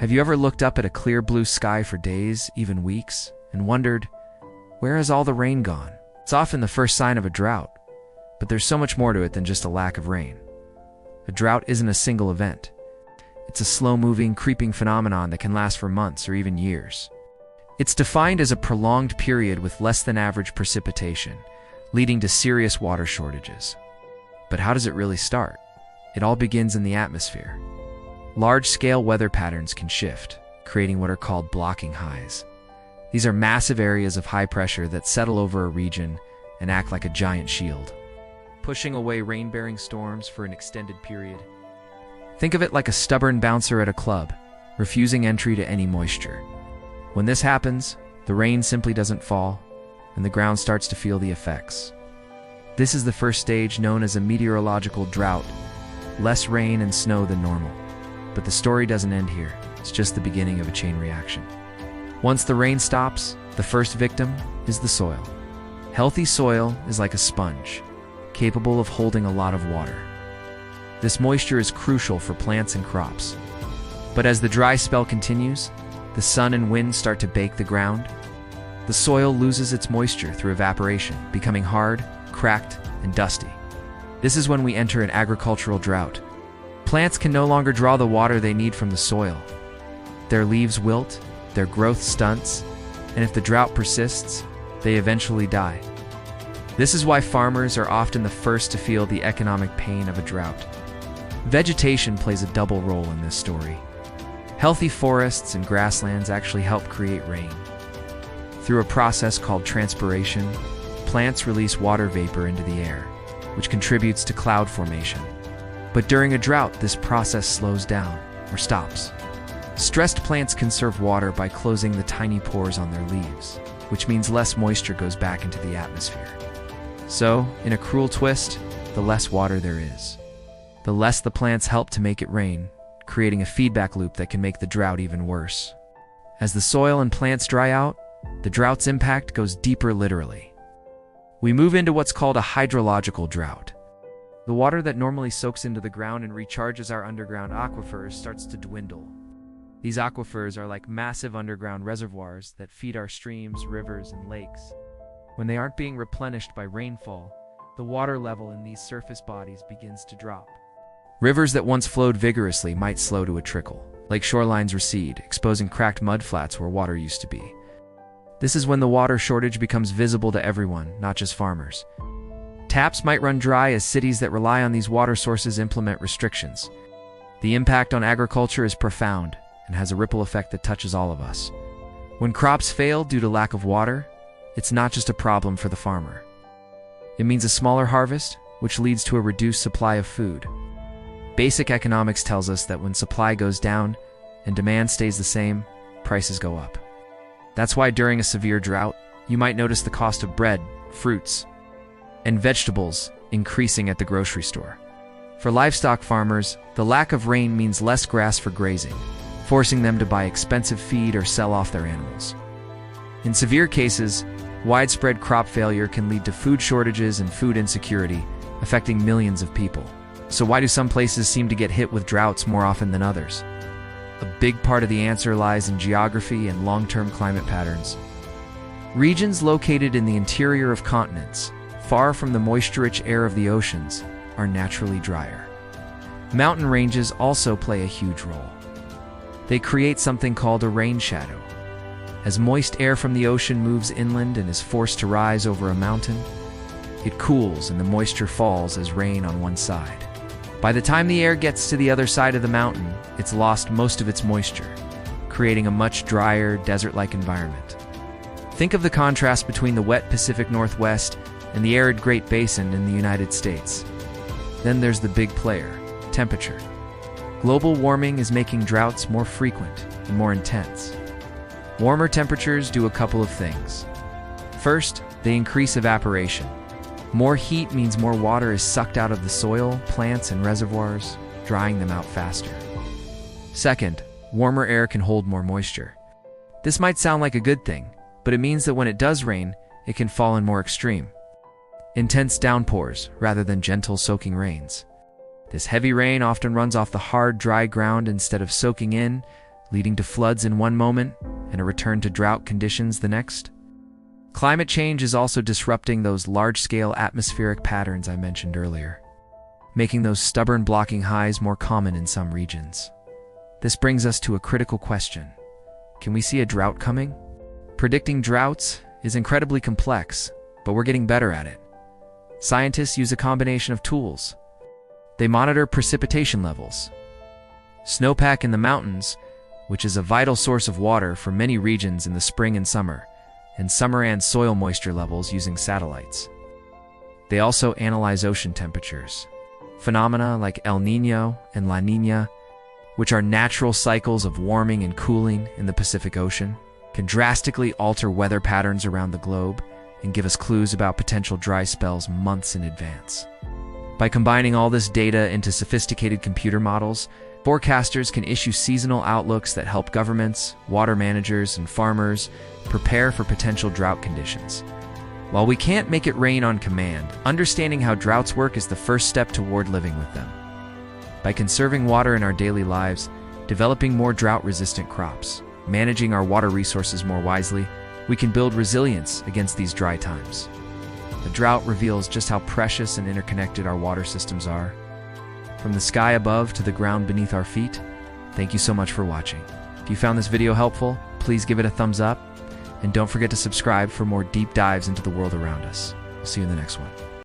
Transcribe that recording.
Have you ever looked up at a clear blue sky for days, even weeks, and wondered, where has all the rain gone? It's often the first sign of a drought, but there's so much more to it than just a lack of rain. A drought isn't a single event. It's a slow-moving, creeping phenomenon that can last for months or even years. It's defined as a prolonged period with less than average precipitation, leading to serious water shortages. But how does it really start? It all begins in the atmosphere. Large-scale weather patterns can shift, creating what are called blocking highs. These are massive areas of high pressure that settle over a region and act like a giant shield, pushing away rain-bearing storms for an extended period. Think of it like a stubborn bouncer at a club, refusing entry to any moisture. When this happens, the rain simply doesn't fall, and the ground starts to feel the effects. This is the first stage, known as a meteorological drought, less rain and snow than normal. But the story doesn't end here. It's just the beginning of a chain reaction. Once the rain stops, the first victim is the soil. Healthy soil is like a sponge, capable of holding a lot of water. This moisture is crucial for plants and crops. But as the dry spell continues, the sun and wind start to bake the ground. The soil loses its moisture through evaporation, becoming hard, cracked, and dusty. This is when we enter an agricultural drought. Plants can no longer draw the water they need from the soil. Their leaves wilt, their growth stunts, and if the drought persists, they eventually die. This is why farmers are often the first to feel the economic pain of a drought. Vegetation plays a double role in this story. Healthy forests and grasslands actually help create rain. Through a process called transpiration, plants release water vapor into the air, which contributes to cloud formation. But during a drought, this process slows down or stops. Stressed plants conserve water by closing the tiny pores on their leaves, which means less moisture goes back into the atmosphere. So, in a cruel twist, the less water there is, the less the plants help to make it rain, creating a feedback loop that can make the drought even worse. As the soil and plants dry out, the drought's impact goes deeper literally. We move into what's called a hydrological drought. The water that normally soaks into the ground and recharges our underground aquifers starts to dwindle. These aquifers are like massive underground reservoirs that feed our streams, rivers, and lakes. When they aren't being replenished by rainfall, the water level in these surface bodies begins to drop. Rivers that once flowed vigorously might slow to a trickle. Lake shorelines recede, exposing cracked mudflats where water used to be. This is when the water shortage becomes visible to everyone, not just farmers. Taps might run dry as cities that rely on these water sources implement restrictions. The impact on agriculture is profound and has a ripple effect that touches all of us. When crops fail due to lack of water, it's not just a problem for the farmer. It means a smaller harvest, which leads to a reduced supply of food. Basic economics tells us that when supply goes down and demand stays the same, prices go up. That's why during a severe drought, you might notice the cost of bread, fruits, and vegetables increasing at the grocery store. For livestock farmers, the lack of rain means less grass for grazing, forcing them to buy expensive feed or sell off their animals. In severe cases, widespread crop failure can lead to food shortages and food insecurity, affecting millions of people. So why do some places seem to get hit with droughts more often than others? A big part of the answer lies in geography and long-term climate patterns. Regions located in the interior of continents, far from the moisture-rich air of the oceans, are naturally drier. Mountain ranges also play a huge role. They create something called a rain shadow. As moist air from the ocean moves inland and is forced to rise over a mountain, it cools and the moisture falls as rain on one side. By the time the air gets to the other side of the mountain, it's lost most of its moisture, creating a much drier, desert-like environment. Think of the contrast between the wet Pacific Northwest and the arid Great Basin in the United States. Then there's the big player, temperature. Global warming is making droughts more frequent and more intense. Warmer temperatures do a couple of things. First, they increase evaporation. More heat means more water is sucked out of the soil, plants, and reservoirs, drying them out faster. Second, warmer air can hold more moisture. This might sound like a good thing, but it means that when it does rain, it can fall in more extreme, intense downpours rather than gentle soaking rains. This heavy rain often runs off the hard, dry ground instead of soaking in, leading to floods in one moment and a return to drought conditions the next. Climate change is also disrupting those large-scale atmospheric patterns I mentioned earlier, making those stubborn blocking highs more common in some regions. This brings us to a critical question. Can we see a drought coming? Predicting droughts is incredibly complex, but we're getting better at it. Scientists use a combination of tools. They monitor precipitation levels, snowpack in the mountains, which is a vital source of water for many regions in the spring and summer and soil moisture levels using satellites. They also analyze ocean temperatures. Phenomena like El Niño and La Niña, which are natural cycles of warming and cooling in the Pacific Ocean, can drastically alter weather patterns around the globe and give us clues about potential dry spells months in advance. By combining all this data into sophisticated computer models, forecasters can issue seasonal outlooks that help governments, water managers, and farmers prepare for potential drought conditions. While we can't make it rain on command, understanding how droughts work is the first step toward living with them. By conserving water in our daily lives, developing more drought-resistant crops, managing our water resources more wisely, we can build resilience against these dry times. The drought reveals just how precious and interconnected our water systems are. From the sky above to the ground beneath our feet, thank you so much for watching. If you found this video helpful, please give it a thumbs up, and don't forget to subscribe for more deep dives into the world around us. We'll see you in the next one.